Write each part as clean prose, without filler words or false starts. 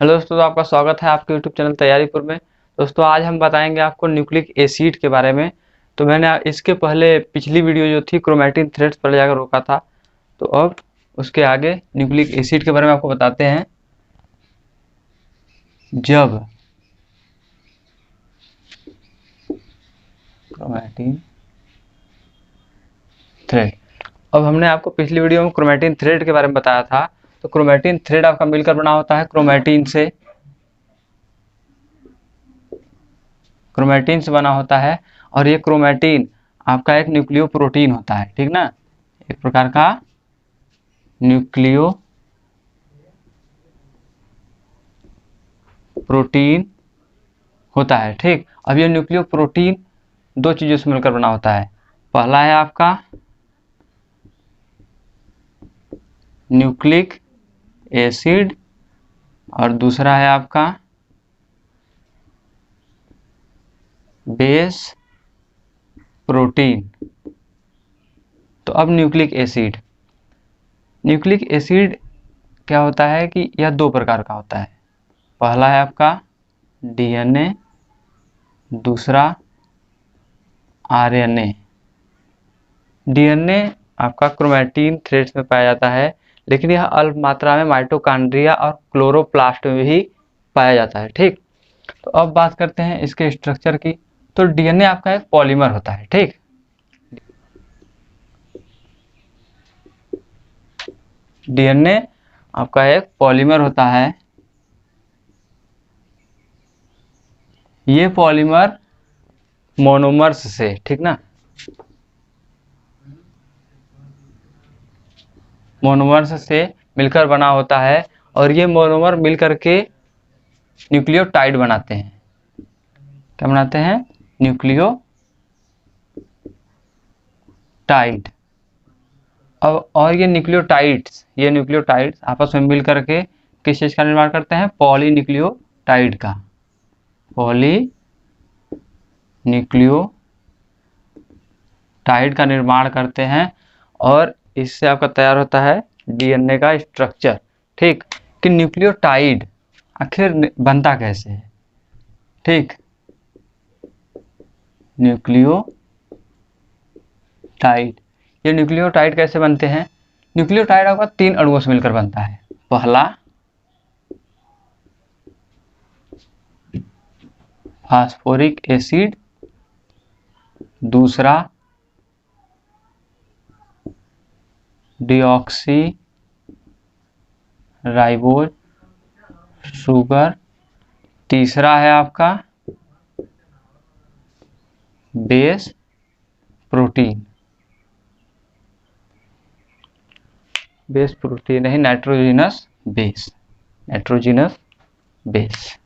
Hello दोस्तों, तो आपका स्वागत है आपके यूट्यूब चैनल तैयारीपुर में। दोस्तों आज हम बताएंगे आपको न्यूक्लिक एसिड के बारे में। तो मैंने इसके पहले पिछली वीडियो जो थी क्रोमैटिन थ्रेड्स पर जाकर रोका था, तो अब उसके आगे न्यूक्लिक एसिड के बारे में आपको बताते हैं। जब क्रोमैटिन थ्रेड, अब हमने आपको पिछली वीडियो में क्रोमैटिन थ्रेड के बारे में बताया था। तो क्रोमैटिन थ्रेड आपका मिलकर बना होता है क्रोमैटिन से बना होता है। और ये क्रोमैटिन आपका एक न्यूक्लियो प्रोटीन होता है, ठीक ना, एक प्रकार का न्यूक्लियो प्रोटीन होता है। ठीक, अब ये न्यूक्लियो प्रोटीन दो चीजों से मिलकर बना होता है। पहला है आपका न्यूक्लिक एसिड और दूसरा है आपका बेस प्रोटीन। तो अब न्यूक्लिक एसिड क्या होता है कि यह दो प्रकार का होता है। पहला है आपका डीएनए, दूसरा आरएनए। डीएनए आपका क्रोमैटिन थ्रेड्स में पाया जाता है, लेकिन यह अल्प मात्रा में माइटोकॉन्ड्रिया और क्लोरोप्लास्ट में भी पाया जाता है। ठीक, तो अब बात करते हैं इसके स्ट्रक्चर की। तो डीएनए आपका एक पॉलीमर होता है। ठीक, डीएनए आपका एक पॉलीमर होता है। ये पॉलीमर मोनोमर्स से, ठीक ना, मोनोमर्स से मिलकर बना होता है। और ये मोनोमर मिलकर के न्यूक्लियोटाइड बनाते हैं। क्या बनाते हैं? न्यूक्लियोटाइड। अब और ये न्यूक्लियोटाइड्स आपस में मिल करके किस चीज का निर्माण करते हैं? पॉलीन्यूक्लियोटाइड का, पॉलीन्यूक्लियोटाइड का निर्माण करते हैं। और इससे आपका तैयार होता है डीएनए का स्ट्रक्चर। ठीक, कि न्यूक्लियोटाइड आखिर बनता कैसे है? ठीक, न्यूक्लियोटाइड, ये न्यूक्लियोटाइड कैसे बनते हैं? न्यूक्लियोटाइड आपका 3 अणुओं से मिलकर बनता है। पहला फास्फोरिक एसिड, दूसरा डीऑक्सी राइबोज शुगर, तीसरा है आपका बेस प्रोटीन। बेस प्रोटीन नहीं, नाइट्रोजिनस बेस, नाइट्रोजिनस बेस।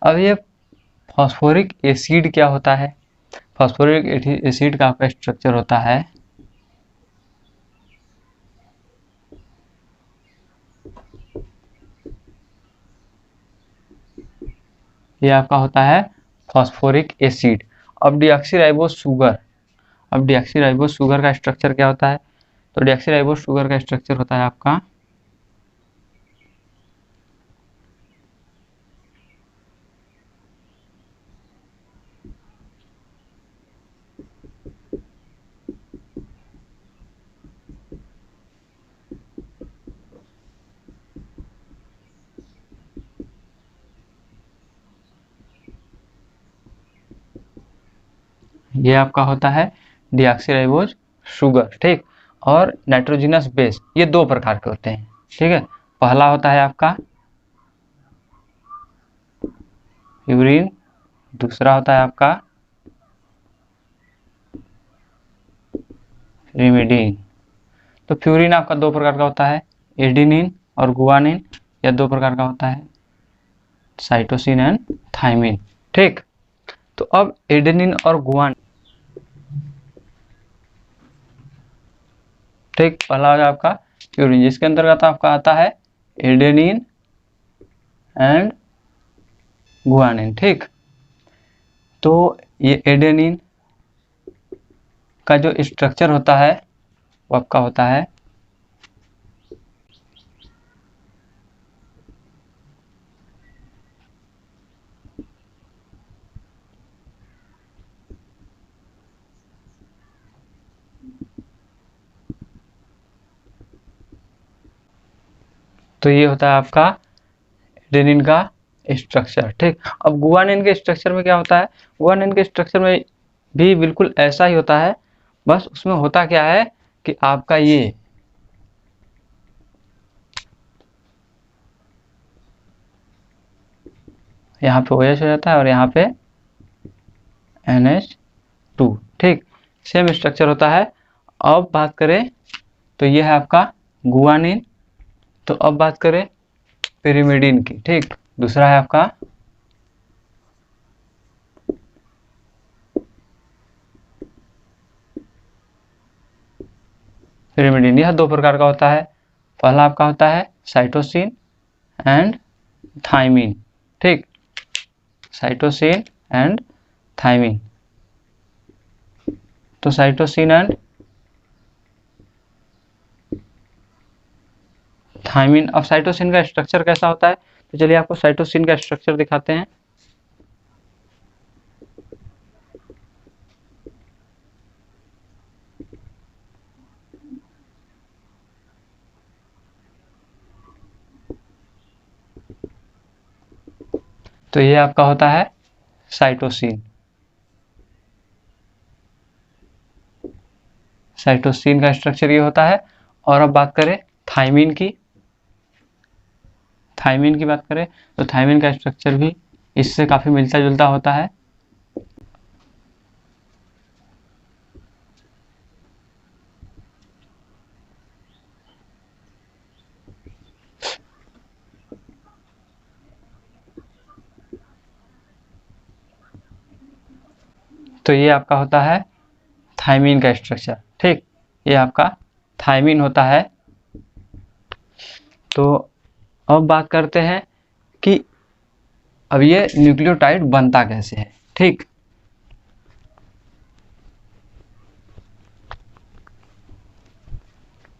अब ये फास्फोरिक एसिड क्या होता है? फास्फोरिक एसिड का आपका स्ट्रक्चर होता है, ये आपका होता है फास्फोरिक एसिड। अब डीऑक्सीराइबोज शुगर का स्ट्रक्चर क्या होता है? तो डीऑक्सीराइबोज शुगर का स्ट्रक्चर होता है आपका ये आपका होता है डीऑक्सीराइबोज शुगर। ठीक, और नाइट्रोजिनस बेस, ये दो प्रकार के होते हैं। ठीक है, पहला होता है आपका प्यूरिन, दूसरा होता है आपका रिमिडीन। तो प्यूरिन आपका दो प्रकार का होता है, एडेनिन और गुआनिन, यह दो प्रकार का होता है, साइटोसिन एंड थाइमिन। ठीक, तो अब एडेनिन और गुआनिन, ठीक, पहला हो गया आपका प्यूरिन, जिसके अंतर्गत आपका आता है एडेनिन एंड गुआनिन। ठीक, तो ये एडेनिन का जो स्ट्रक्चर होता है वो आपका होता है तो ये होता है आपका एडेनिन का स्ट्रक्चर। ठीक, अब गुआनिन के स्ट्रक्चर में क्या होता है? गुआनिन के स्ट्रक्चर में भी बिल्कुल ऐसा ही होता है, बस उसमें होता क्या है कि आपका ये यहाँ पे OH हो जाता है और यहाँ पे NH2। ठीक, सेम स्ट्रक्चर होता है। अब बात करें तो ये है आपका गुआनिन। तो अब बात करें पिरिमिडीन की। ठीक, दूसरा है आपका पिरिमिडीन। यह दो प्रकार का होता है। पहला आपका होता है साइटोसिन एंड थाइमिन। ठीक, साइटोसिन एंड थाइमिन। तो साइटोसिन एंड थाइमिन। अब साइटोसिन का स्ट्रक्चर कैसा होता है? तो चलिए आपको साइटोसिन का स्ट्रक्चर दिखाते हैं। तो ये आपका होता है साइटोसिन। साइटोसिन का स्ट्रक्चर ये होता है। और अब बात करें थाइमिन की। थाइमिन की बात करें तो थाइमिन का स्ट्रक्चर भी इससे काफी मिलता जुलता होता है। तो ये आपका होता है थाइमिन का स्ट्रक्चर। ठीक, ये आपका थाइमिन होता है। तो अब बात करते हैं कि अब ये न्यूक्लियोटाइड बनता कैसे है। ठीक,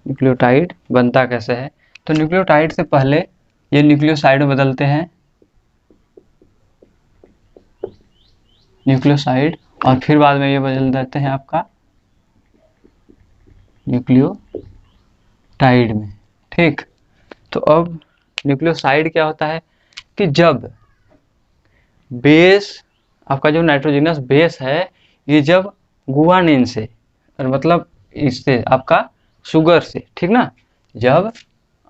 न्यूक्लियोटाइड बनता कैसे है? तो न्यूक्लियोटाइड से पहले ये न्यूक्लियोसाइड में बदलते हैं, न्यूक्लियोसाइड, और फिर बाद में ये बदल देते हैं आपका न्यूक्लियोटाइड में। ठीक, तो अब न्यूक्लियोसाइड क्या होता है कि जब बेस, आपका जो नाइट्रोजनस बेस है, ये जब गुआनिन से, और मतलब इससे आपका शुगर से, ठीक ना, जब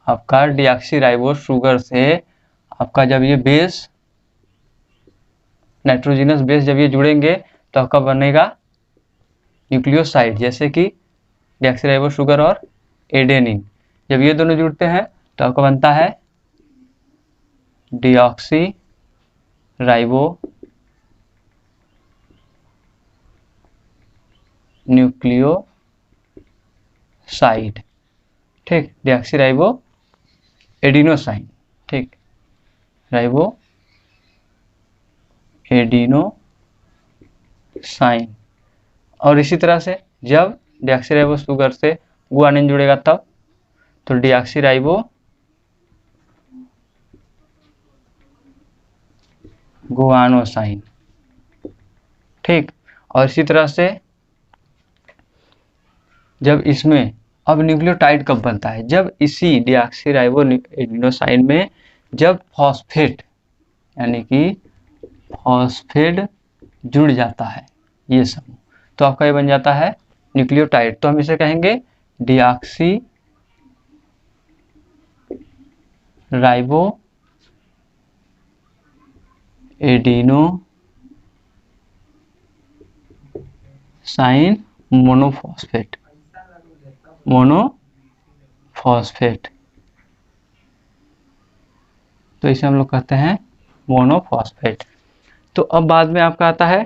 आपका डीऑक्सीराइबोस शुगर से आपका जब ये बेस, नाइट्रोजनस बेस जब ये जुड़ेंगे तो आपका बनेगा न्यूक्लियोसाइड। जैसे कि डीऑक्सीराइबोस शुगर और एडेनिन, जब ये दोनों जुड़ते हैं तो आपका बनता है डीऑक्सी राइबो न्यूक्लियोसाइड। ठीक, डीऑक्सी राइबो एडिनोसाइन। ठीक, राइबो एडिनोसाइन। और इसी तरह से जब डीऑक्सी राइबो शुगर से गुआनिन जुड़ेगा तब तो डीऑक्सी राइबो गुआनोसाइन। ठीक, और इसी तरह से जब इसमें अब न्यूक्लियोटाइड कब बनता है? जब इसी डीऑक्सीराइबो एडिनोसाइन में जब फॉस्फेट, यानी कि फॉस्फेट जुड़ जाता है ये समूह, तो आपका ये बन जाता है न्यूक्लियोटाइड। तो हम इसे कहेंगे deoxy ribo adenosine monophosphate. Monophosphate, तो इसे हम लोग कहते हैं मोनोफॉस्फेट। तो अब बाद में आपका आता है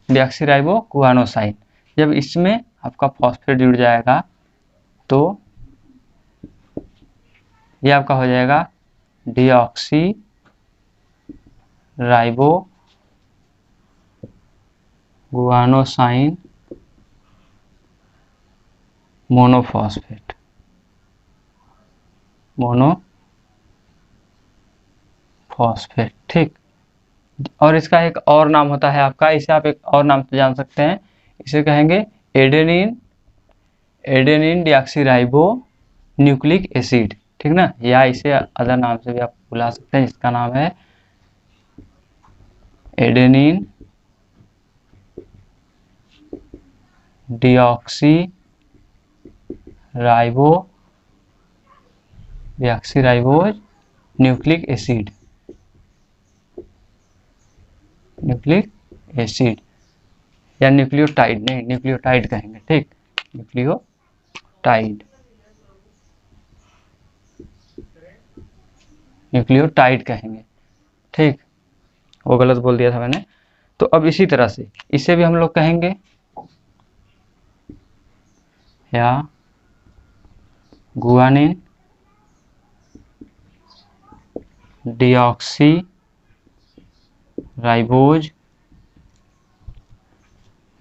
डीऑक्सीराइबो गुआनोसाइन। जब इसमें आपका फॉस्फेट जुड़ जाएगा तो ये आपका हो जाएगा डीऑक्सी राइबो गुआनोसाइन मोनोफॉस्फेट, मोनोफॉस्फेट, ठीक। और इसका एक और नाम होता है आपका, इसे आप एक और नाम से जान सकते हैं, इसे कहेंगे adenine, adenine deoxyribo nucleic acid, ठीक ना, या इसे अदर नाम से भी आप बुला सकते हैं, इसका नाम है adenine deoxy ribo, deoxyribose nucleic acid, nucleic acid या न्यूक्लियोटाइड, नहीं न्यूक्लियोटाइड कहेंगे, ठीक, न्यूक्लियोटाइड, न्यूक्लियोटाइड कहेंगे, ठीक, वो गलत बोल दिया था मैंने। तो अब इसी तरह से इसे भी हम लोग कहेंगे या guanine deoxy ribose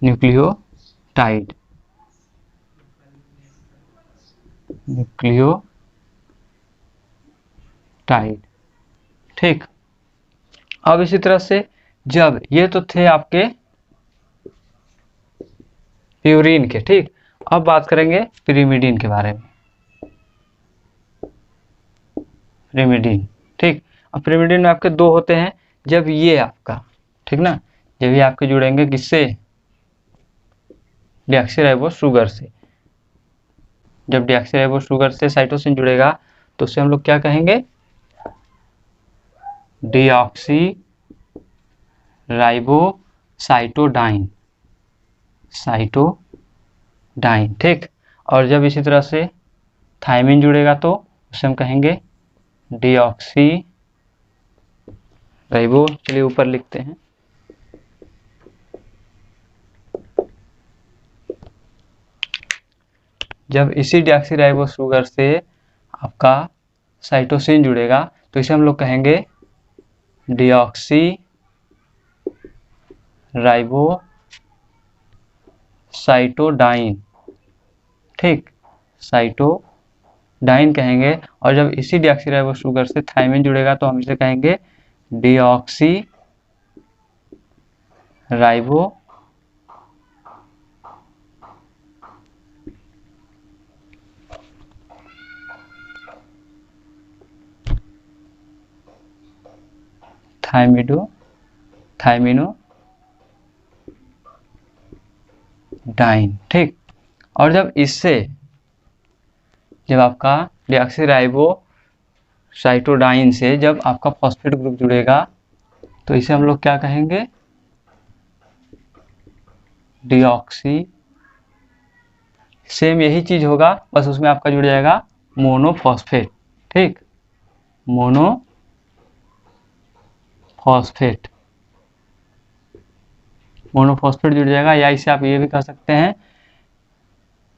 nucleotide, nucleotide, ठीक। अब इसी तरह से जब ये तो थे आपके प्यूरिन के, ठीक। अब बात करेंगे पिरिमिडीन के बारे में, पिरिमिडीन, ठीक। अब पिरिमिडीन में आपके दो होते हैं, जब ये आपका, ठीक ना, जब ये आपके जुड़ेंगे किससे, डीऑक्सीराइबोज शुगर से, जब डीऑक्सीराइबोज शुगर से साइटोसिन जुड़ेगा तो उसे हम लोग क्या कहेंगे, डीऑक्सी राइबोसाइटोडाइन, साइटोडाइन, ठीक। और जब इसी तरह से थायमिन जुड़ेगा तो उसे हम कहेंगे डीऑक्सी राइबो, चलिए ऊपर लिखते हैं, जब इसी डीऑक्सीराइबो शुगर से आपका साइटोसिन जुड़ेगा तो इसे हम लोग कहेंगे डीऑक्सी राइबो साइटोडाइन, ठीक, साइटोडाइन कहेंगे। और जब इसी डीऑक्सीराइबो शुगर से थायमिन जुड़ेगा तो हम इसे कहेंगे डीऑक्सी राइबो थायमिनोडाइन, ठीक। और जब इससे, जब आपका डीऑक्सीराइबो साइटोडाइन से जब आपका फॉस्फेट ग्रुप जुड़ेगा तो इसे हम लोग क्या कहेंगे, डीऑक्सी, सेम यही चीज होगा, बस उसमें आपका जुड़ जाएगा मोनोफॉस्फेट, ठीक, मोनोफॉस्फेट, मोनोफॉस्फेट जुड़ जाएगा, या इसे आप ये भी कह सकते हैं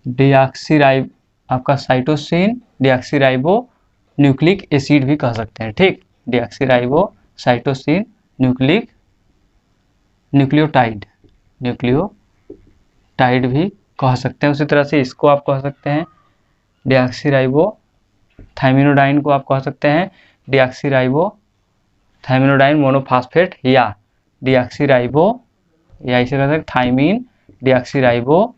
डीऑक्सीराइब, आपका साइटोसिन डीऑक्सीराइबो न्यूक्लिक एसिड भी कह सकते हैं, ठीक, डीऑक्सीराइबो साइटोसिन न्यूक्लियोटाइड, न्यूक्लियोटाइड भी कह सकते हैं। उसी तरह से इसको आप कह सकते हैं डीऑक्सीराइबो थायमिनोडाइन को आप कह सकते हैं डीऑक्सीराइबो थायमिनोडाइन मोनोफॉस्फेट, या डीऑक्सीराइबो, या इसे कहते हैं थायमीन डीऑक्सीराइबो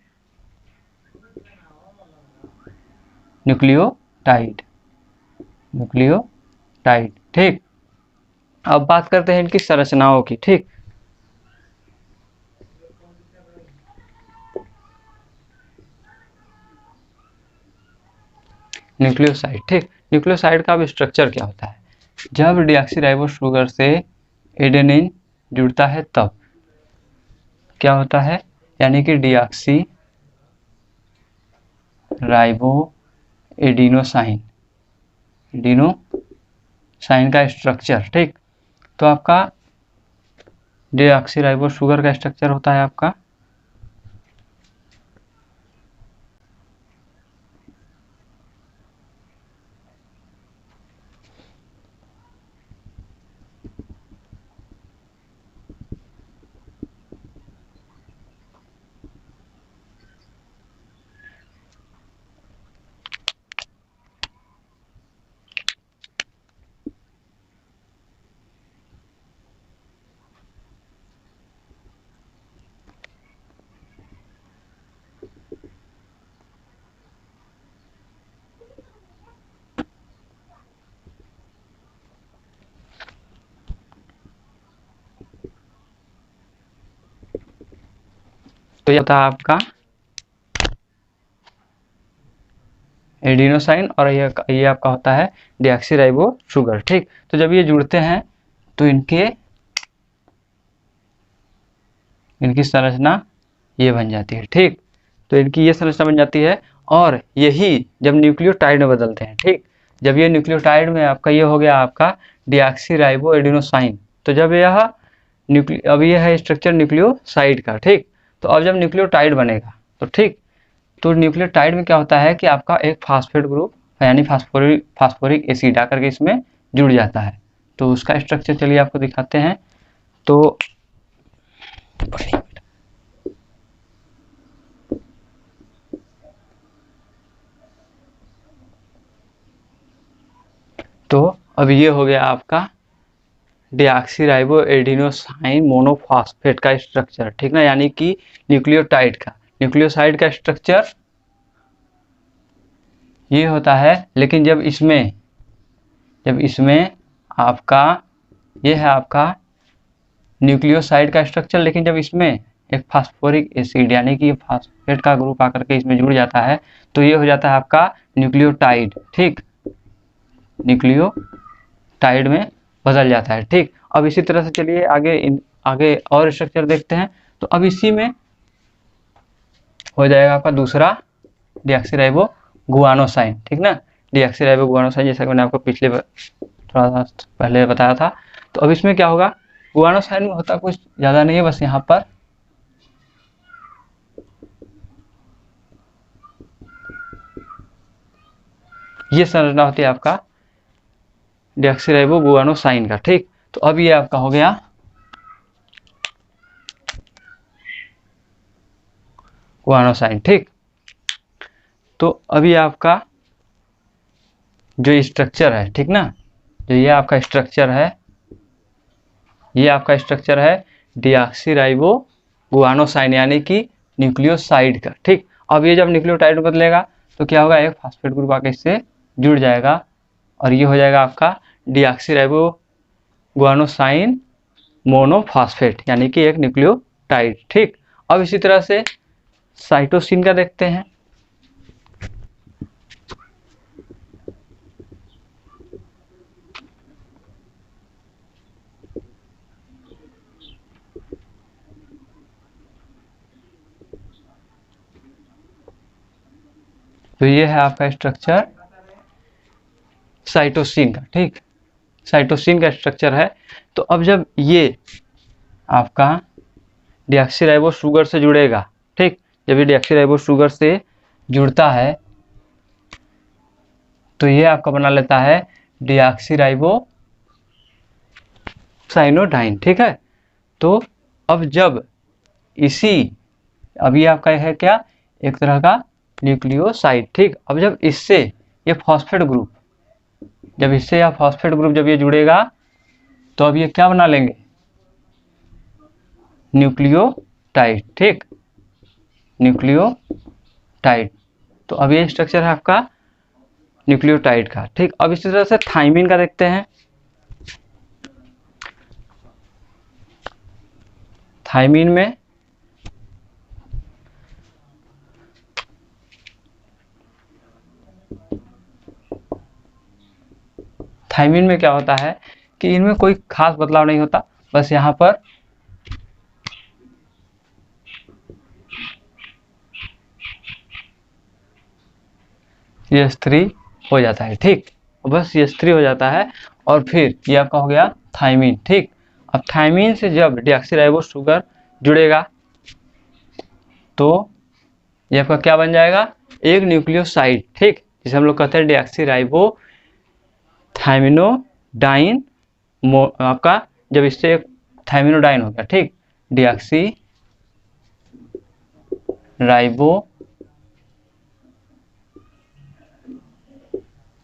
न्यूक्लियोटाइड, न्यूक्लियोटाइड, ठीक। अब बात करते हैं इनकी संरचनाओं की, ठीक। न्यूक्लियोसाइड, ठीक, न्यूक्लियोसाइड का अब स्ट्रक्चर क्या होता है, जब डीऑक्सीराइबो शुगर से एडेनिन जुड़ता है तब क्या होता है, यानी कि डीऑक्सी राइबो एडिनोसाइन, एडिनोसाइन का स्ट्रक्चर, ठीक। तो आपका डीऑक्सीराइबो शुगर का स्ट्रक्चर होता है आपका तो ये होता है आपका एडिनोसाइन और ये आपका होता है डीऑक्सीराइबो शुगर। ठीक, तो जब ये जुड़ते हैं तो इनकी संरचना ये बन जाती है। ठीक, तो इनकी ये संरचना बन जाती है और यही जब न्यूक्लियोटाइड में बदलते हैं। ठीक, जब ये न्यूक्लियोटाइड में आपका ये हो गया आपका डीऑक्सीराइबो एडिनोसाइन, तो जब यह अब ये है स्ट्रक्चर न्यूक्लियोसाइड का। ठीक, तो अब जब न्यूक्लियोटाइड बनेगा तो ठीक, तो न्यूक्लियोटाइड में क्या होता है कि आपका एक फास्फेट ग्रुप यानी फास्फोरिक एसिड आकर के इसमें जुड़ जाता है। तो उसका स्ट्रक्चर चलिए आपको दिखाते हैं। तो अब ये हो गया आपका डीऑक्सीराइबो एडिनोसाइन मोनोफॉस्फेट का स्ट्रक्चर। ठीक ना, यानी कि न्यूक्लियोटाइड का, न्यूक्लियोसाइड का स्ट्रक्चर ये होता है। लेकिन जब इसमें आपका ये है आपका न्यूक्लियोसाइड का स्ट्रक्चर, लेकिन जब इसमें एक फास्फोरिक एसिड यानी कि फास्फेट का ग्रुप आकर के इसमें जुड़ जाता है तो ये हो जाता है आपका न्यूक्लियोटाइड। ठीक, न्यूक्लियोटाइड में बदल जाता है। ठीक, अब इसी तरह से चलिए आगे और स्ट्रक्चर देखते हैं। तो अब इसी में हो जाएगा आपका दूसरा डीऑक्सीराइबो गुआनोसाइन। ठीक ना, डीऑक्सीराइबो गुआनोसाइन, जैसा कि मैंने आपको पिछले थोड़ा सा पहले बताया था। तो अब इसमें क्या होगा, गुआनोसाइन में होता कुछ ज़्यादा नहीं है, बस यहाँ पर ये संरचना होती है आपका डीऑक्सीराइबो गुआनोसाइन का। ठीक, तो अब ये आपका हो गया गुआनोसाइन। ठीक, तो अभी आपका जो स्ट्रक्चर है, ठीक ना, जो ये आपका स्ट्रक्चर है, ये आपका स्ट्रक्चर है डीऑक्सीराइबो गुआनोसाइन यानी कि न्यूक्लियोसाइड का। ठीक, अब ये जब न्यूक्लियोटाइड में बदलेगा तो क्या होगा, एक फास्फेट ग्रुप आके इससे जुड़ जाएगा और ये हो जाएगा आपका डीऑक्सीराइबो गुआनोसाइन मोनोफॉस्फेट यानी कि एक न्यूक्लियोटाइड। ठीक, अब इसी तरह से साइटोसिन का देखते हैं। तो ये है आपका स्ट्रक्चर साइटोसिन का। ठीक, साइटोसिन का स्ट्रक्चर है। तो अब जब ये आपका डीऑक्सीराइबो शुगर से जुड़ेगा, ठीक, जब ये डीऑक्सीराइबो शुगर से जुड़ता है तो ये आपका बना लेता है डीऑक्सीराइबो साइनोडाइन। ठीक है, तो अब जब अब ये आपका है क्या, एक तरह का न्यूक्लियोसाइड। ठीक, अब जब इससे ये फास्फेट ग्रुप जब ये जुड़ेगा तो अब ये क्या बना लेंगे, न्यूक्लियोटाइड। ठीक, न्यूक्लियोटाइड। तो अब ये स्ट्रक्चर है आपका न्यूक्लियोटाइड का। ठीक, अब इसी तरह से थाइमिन का देखते हैं। थाइमिन में क्या होता है कि इनमें कोई खास बदलाव नहीं होता, बस यहाँ पर ये स्त्री हो जाता है। ठीक, बस ये स्त्री हो जाता है और फिर ये आपका हो गया थाइमिन। ठीक, अब थाइमिन से जब डीऑक्सीराइबो शुगर जुड़ेगा तो ये आपका क्या बन जाएगा, एक न्यूक्लियोसाइड। ठीक, जिसे हम लोग कहते हैं डीऑक्सीराइबो थाइमिनोडाइन। आपका जब इससे थाइमिनोडाइन हो गया, ठीक, डीऑक्सीराइबो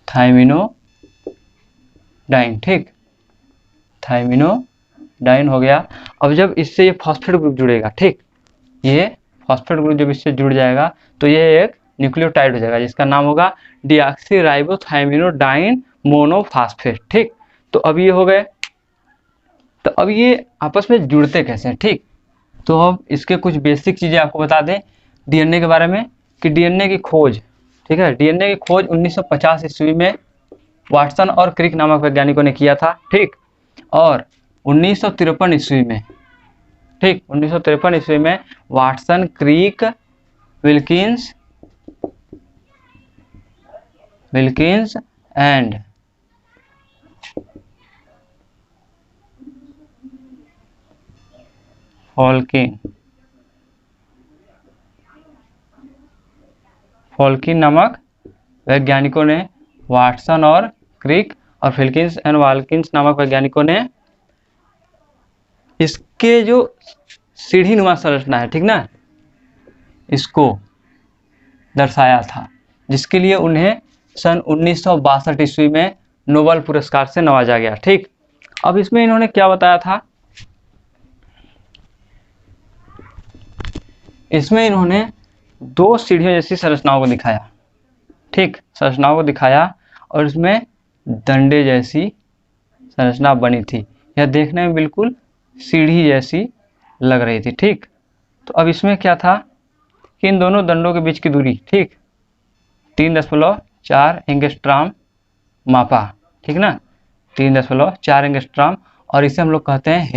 थाइमिनोडाइन। ठीक, थाइमिनोडाइन हो गया। अब जब इससे ये फास्फेट ग्रुप जुड़ेगा, ठीक, ये फास्फेट ग्रुप जब इससे जुड़ जाएगा तो ये एक न्यूक्लियोटाइड हो जाएगा जिसका नाम होगा डीऑक्सीराइबोथाइमिनोडाइन मोनोफॉस्फेट। ठीक, तो अब ये हो गए। तो अब ये आपस में जुड़ते कैसे हैं, ठीक, तो अब इसके कुछ बेसिक चीज़ें आपको बता दें डीएनए के बारे में कि डीएनए की खोज, ठीक है, डीएनए की खोज 1950 ईस्वी में वाटसन और क्रिक नामक वैज्ञानिकों ने किया था, ठीक। और 1953 ईस्वी में, ठीक, 1953 ईस्वी में वाटसन, क्रिक, विल्किंस एंड फॉल्किन नामक वैज्ञानिकों ने, वाटसन और क्रिक और फिल्किंस एंड वाल्किंस नामक वैज्ञानिकों ने इसके जो सीढ़ी नुमा संरचना है, ठीक ना, इसको दर्शाया था, जिसके लिए उन्हें सन 1962 ईस्वी में नोबेल पुरस्कार से नवाजा गया, ठीक। अब इसमें इन्होंने क्या बताया था, इसमें इन्होंने दो सीढ़ियों जैसी संरचनाओं को दिखाया, ठीक, संरचनाओं को दिखाया और इसमें डंडे जैसी संरचना बनी थी। यह देखने में बिल्कुल सीढ़ी जैसी लग रही थी, ठीक। तो अब इसमें क्या था कि इन दोनों दंडों के बीच की दूरी, ठीक, 3.4 एंगस्ट्रॉम मापा, ठीक ना, 3.4 एंगस्ट्रॉम, और इसे हम लोग कहते हैं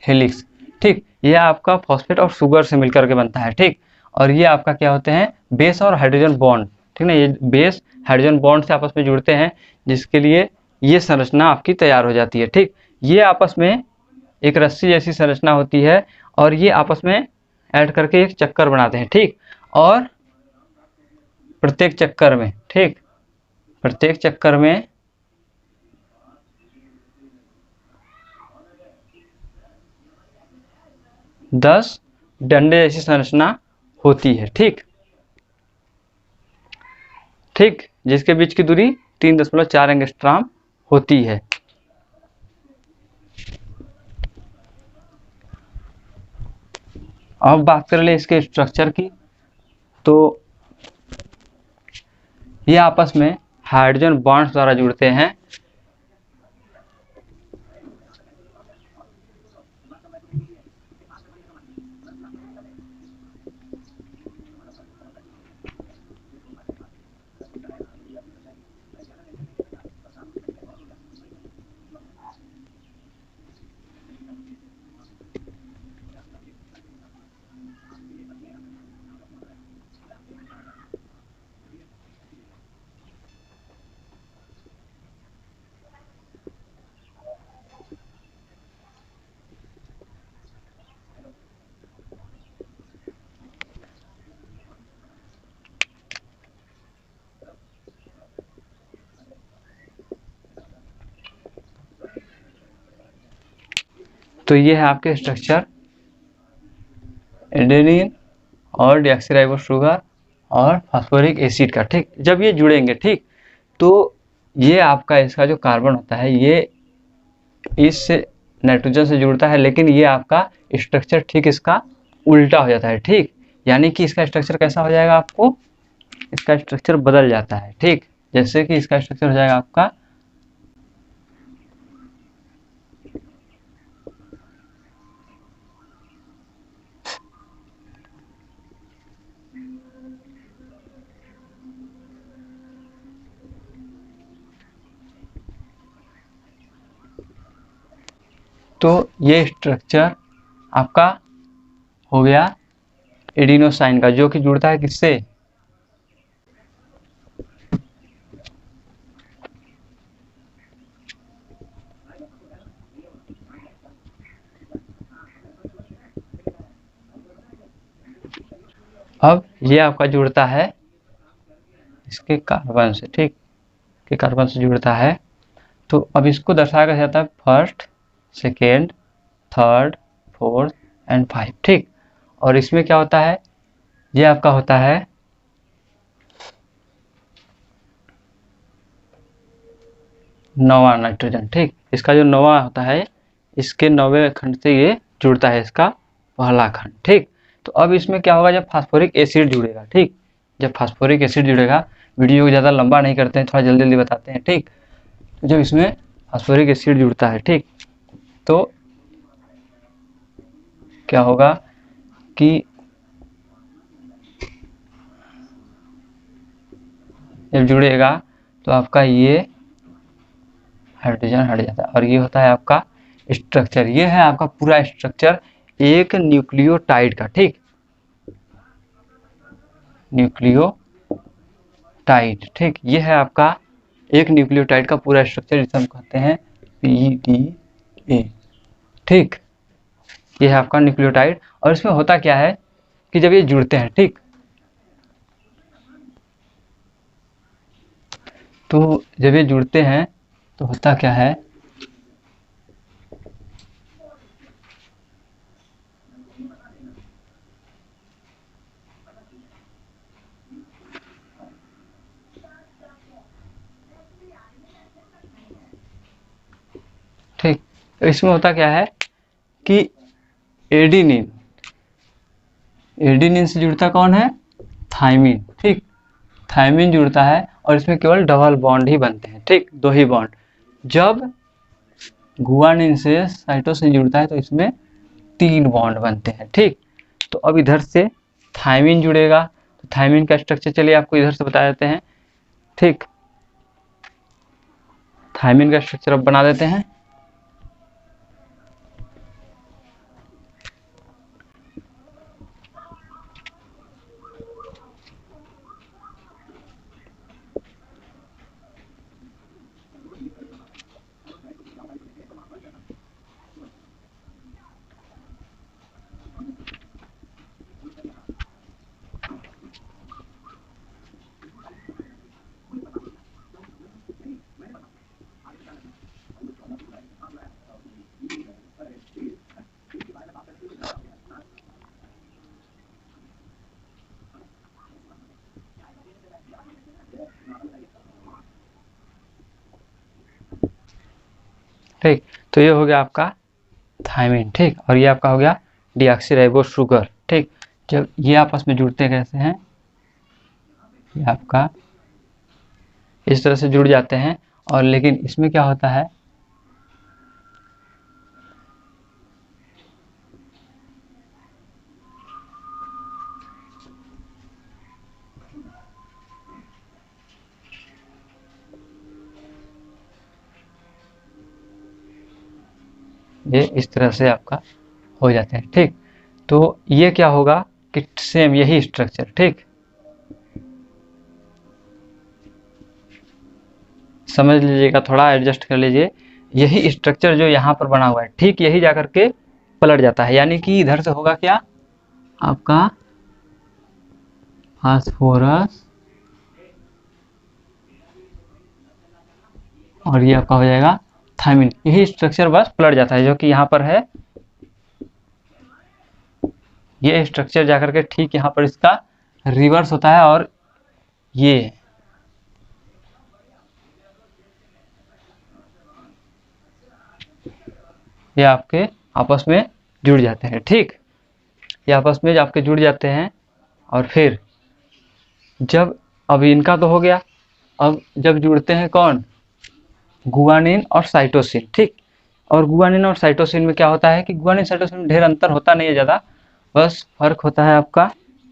हेलिक्स, ठीक। यह आपका फॉस्फेट और शुगर से मिलकर के बनता है, ठीक। और ये आपका क्या होते हैं, बेस और हाइड्रोजन बॉन्ड, ठीक ना, ये बेस हाइड्रोजन बॉन्ड से आपस में जुड़ते हैं, जिसके लिए ये संरचना आपकी तैयार हो जाती है, ठीक। ये आपस में एक रस्सी जैसी संरचना होती है और ये आपस में ऐड करके एक चक्कर बनाते हैं, ठीक। और प्रत्येक चक्कर में, ठीक, प्रत्येक चक्कर में 10 डंडे जैसी संरचना होती है, ठीक, ठीक, जिसके बीच की दूरी 3.4 एंगस्ट्रॉम होती है। अब बात कर ले इसके स्ट्रक्चर की, तो ये आपस में हाइड्रोजन बॉन्ड्स द्वारा जुड़ते हैं। तो ये है आपके स्ट्रक्चर, एडेनिन और डीऑक्सीराइबोस शुगर और फास्फोरिक एसिड का, ठीक। जब ये जुड़ेंगे, ठीक, तो ये आपका इसका जो कार्बन होता है ये इस नाइट्रोजन से जुड़ता है, लेकिन ये आपका स्ट्रक्चर ठीक इसका उल्टा हो जाता है, ठीक। यानी कि इसका स्ट्रक्चर कैसा हो जाएगा, आपको इसका स्ट्रक्चर बदल जाता है, ठीक। जैसे कि इसका स्ट्रक्चर हो जाएगा आपका तो ये स्ट्रक्चर आपका हो गया एडिनोसाइन का, जो कि जुड़ता है किससे, अब ये आपका जुड़ता है इसके कार्बन से, ठीक, के कार्बन से जुड़ता है। तो अब इसको दर्शाया जाता है first, second, third, fourth and 5, ठीक। और इसमें क्या होता है, ये आपका होता है नौवां नाइट्रोजन, ठीक। इसका जो नौवां होता है, इसके 9वें खंड से ये जुड़ता है इसका पहला खंड, ठीक। तो अब इसमें क्या होगा, जब फास्फोरिक एसिड जुड़ेगा, ठीक, जब फास्फोरिक एसिड जुड़ेगा, वीडियो को ज़्यादा लंबा नहीं करते हैं, थोड़ा जल्दी जल्दी बताते हैं, ठीक। तो जब इसमें फास्फोरिक एसिड जुड़ता है, ठीक, तो क्या होगा कि जब जुड़ेगा तो आपका ये हाइड्रोजन हट जाता है और ये होता है आपका स्ट्रक्चर। ये है आपका पूरा स्ट्रक्चर एक न्यूक्लियोटाइड का, ठीक, न्यूक्लियोटाइड, ठीक, ये है आपका एक न्यूक्लियोटाइड का पूरा स्ट्रक्चर जिसे हम कहते हैं PDA, ठीक। ये है आपका न्यूक्लियोटाइड और इसमें होता क्या है कि जब ये जुड़ते हैं, ठीक, तो जब ये जुड़ते हैं तो होता क्या है, ठीक, तो इसमें होता क्या है कि एडिनिन, एडिनिन से जुड़ता कौन है, थाइमिन, ठीक, थाइमिन जुड़ता है और इसमें केवल डबल बॉन्ड ही बनते हैं, ठीक, 2 ही बॉन्ड। जब गुआनिन से साइटोसिन जुड़ता है तो इसमें 3 बॉन्ड बनते हैं, ठीक। तो अब इधर से थाइमिन जुड़ेगा तो थाइमिन का स्ट्रक्चर चलिए आपको इधर से बता देते हैं, ठीक। थाइमिन का स्ट्रक्चर अब बना देते हैं। ठीक, तो ये हो गया आपका थाइमिन, ठीक, और ये आपका हो गया डीऑक्सीराइबोस शुगर, ठीक। जब ये आपस में जुड़ते कैसे हैं, ये आपका इस तरह से जुड़ जाते हैं और लेकिन इसमें क्या होता है, ये इस तरह से आपका हो जाते हैं, ठीक। तो ये क्या होगा कि सेम यही स्ट्रक्चर, ठीक, समझ लीजिएगा, थोड़ा एडजस्ट कर लीजिए। यही स्ट्रक्चर जो यहाँ पर बना हुआ है, ठीक, यही जाकर के पलट जाता है, यानी कि इधर से होगा क्या आपका फास्फोरस और ये आपका हो जाएगा थाइमिन। यही स्ट्रक्चर बस पलट जाता है जो कि यहाँ पर है, ये स्ट्रक्चर जाकर के ठीक यहाँ पर इसका रिवर्स होता है और ये आपके आपस में जुड़ जाते हैं, ठीक, ये आपस में आपके जुड़ जाते हैं और फिर जब अब इनका तो हो गया, अब जब जुड़ते हैं कौन, गुआनिन और साइटोसिन, ठीक। और गुआनिन और साइटोसिन में क्या होता है कि गुआनिन साइटोसिन में ढेर अंतर होता नहीं है ज़्यादा, बस फर्क होता है आपका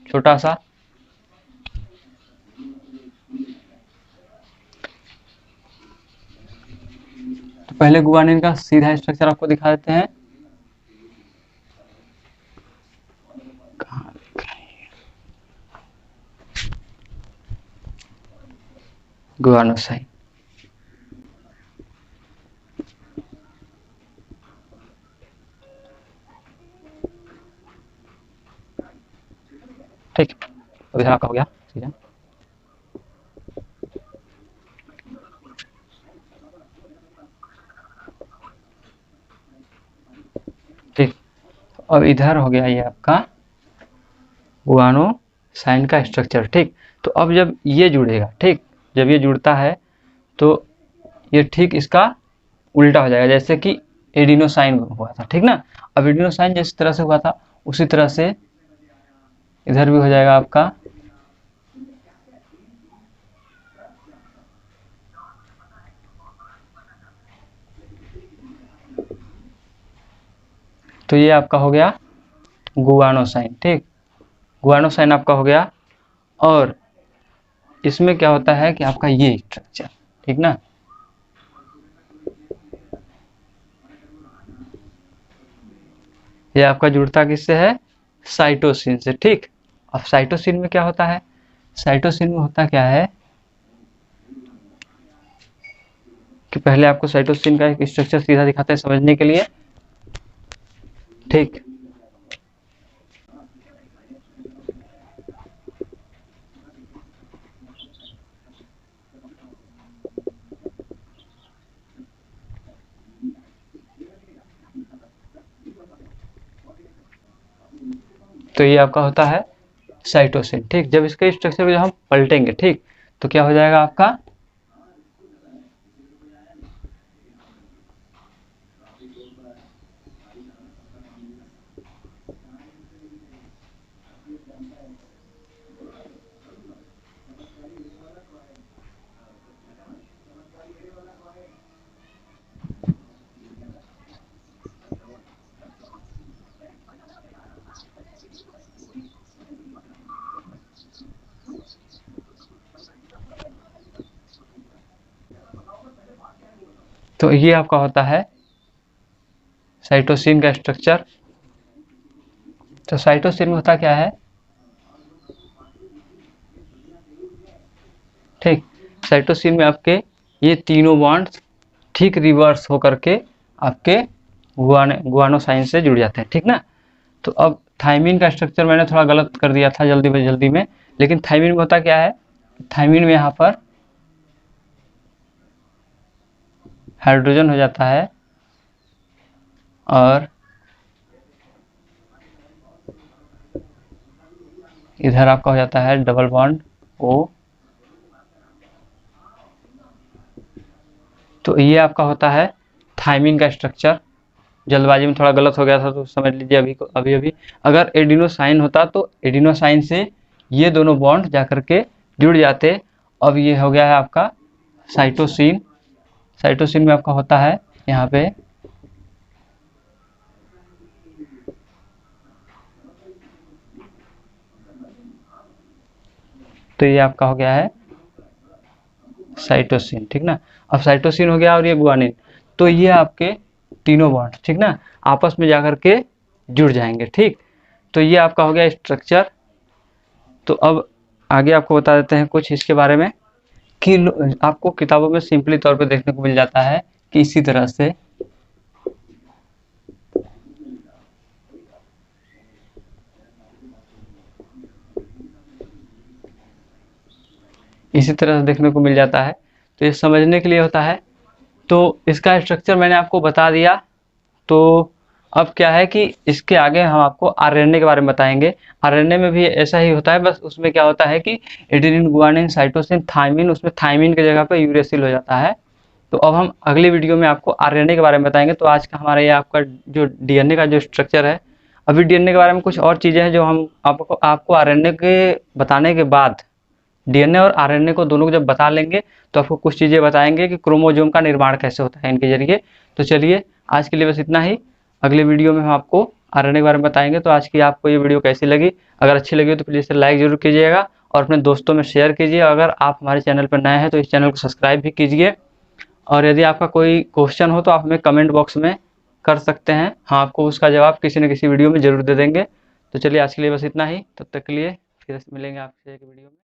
छोटा सा। तो पहले गुआनिन का सीधा स्ट्रक्चर आपको दिखा देते हैं, गुआनोसाइन, ठीक, तो इधर आपका हो गया सीधा, ठीक। और इधर हो गया ये आपका गुआनोसाइन का स्ट्रक्चर, ठीक। तो अब जब ये जुड़ेगा, ठीक, जब ये जुड़ता है तो ये ठीक इसका उल्टा हो जाएगा, जैसे कि एडिनोसाइन हुआ था, ठीक ना। अब एडिनोसाइन जिस तरह से हुआ था उसी तरह से इधर भी हो जाएगा आपका, तो ये आपका हो गया गुआनोसाइन, ठीक। गुआनोसाइन आपका हो गया। और इसमें क्या होता है कि आपका ये स्ट्रक्चर, ठीक ना, ये आपका जुड़ता किससे है, साइटोसिन से, ठीक। अब साइटोसिन में क्या होता है, साइटोसिन में होता क्या है कि पहले आपको साइटोसिन का एक स्ट्रक्चर सीधा दिखाते हैं समझने के लिए, ठीक। तो ये आपका होता है साइटोसिन, ठीक। जब इसके स्ट्रक्चर को जब हम पलटेंगे, ठीक, तो क्या हो जाएगा आपका, तो ये आपका होता है साइटोसिन का स्ट्रक्चर। तो साइटोसिन में होता क्या है, ठीक। साइटोसिन में आपके ये तीनों बॉन्ड्स ठीक रिवर्स होकर के आपके गुआनोसाइन से जुड़ जाते हैं, ठीक ना। तो अब थायमिन का स्ट्रक्चर मैंने थोड़ा गलत कर दिया था जल्दी में, लेकिन थायमिन में होता क्या है, थायमिन में यहाँ पर हाइड्रोजन हो जाता है और इधर आपका हो जाता है डबल बॉन्ड ओ। तो ये आपका होता है थायमिन का स्ट्रक्चर। जल्दबाजी में थोड़ा गलत हो गया था तो समझ लीजिए अभी अगर एडिनोसाइन होता तो एडिनोसाइन से ये दोनों बॉन्ड जाकर के जुड़ जाते। अब ये हो गया है आपका साइटोसिन। साइटोसिन में आपका होता है यहाँ पे तो ये आपका हो गया है साइटोसिन, ठीक ना। अब साइटोसिन हो गया और ये गुआनिन, तो ये आपके तीनों बॉन्ड, ठीक ना, आपस में जाकर के जुड़ जाएंगे, ठीक। तो ये आपका हो गया स्ट्रक्चर। तो अब आगे आपको बता देते हैं कुछ इसके बारे में कि आपको किताबों में सिंपली तौर पे देखने को मिल जाता है कि इसी तरह से देखने को मिल जाता है। तो ये समझने के लिए होता है। तो इसका स्ट्रक्चर मैंने आपको बता दिया। तो अब क्या है कि इसके आगे हम आपको आरएनए के बारे में बताएंगे। आरएनए में भी ऐसा ही होता है, बस उसमें क्या होता है कि एडेनिन, गुआनिन, साइटोसिन, थायमिन, उसमें थायमिन की जगह पे यूरेसिल हो जाता है। तो अब हम अगली वीडियो में आपको आरएनए के बारे में बताएंगे। तो आज का हमारा ये आपका जो डीएनए का जो स्ट्रक्चर है, अभी डीएनए के बारे में कुछ और चीज़ें हैं जो हम आपको आरएनए के बताने के बाद डीएनए और आरएनए को दोनों को जब बता लेंगे तो आपको कुछ चीज़ें बताएंगे कि क्रोमोसोम का निर्माण कैसे होता है इनके जरिए। तो चलिए आज के लिए बस इतना ही। अगले वीडियो में हम आपको आरएनए के बारे में बताएंगे। तो आज की आपको ये वीडियो कैसी लगी, अगर अच्छी लगी तो प्लीज़ इसे लाइक जरूर कीजिएगा और अपने दोस्तों में शेयर कीजिए। अगर आप हमारे चैनल पर नए हैं तो इस चैनल को सब्सक्राइब भी कीजिए। और यदि आपका कोई क्वेश्चन हो तो आप हमें कमेंट बॉक्स में कर सकते हैं, हम आपको उसका जवाब किसी न किसी वीडियो में ज़रूर दे देंगे। तो चलिए आज के लिए बस इतना ही, तब तक के लिए फिर मिलेंगे आपसे एक वीडियो में।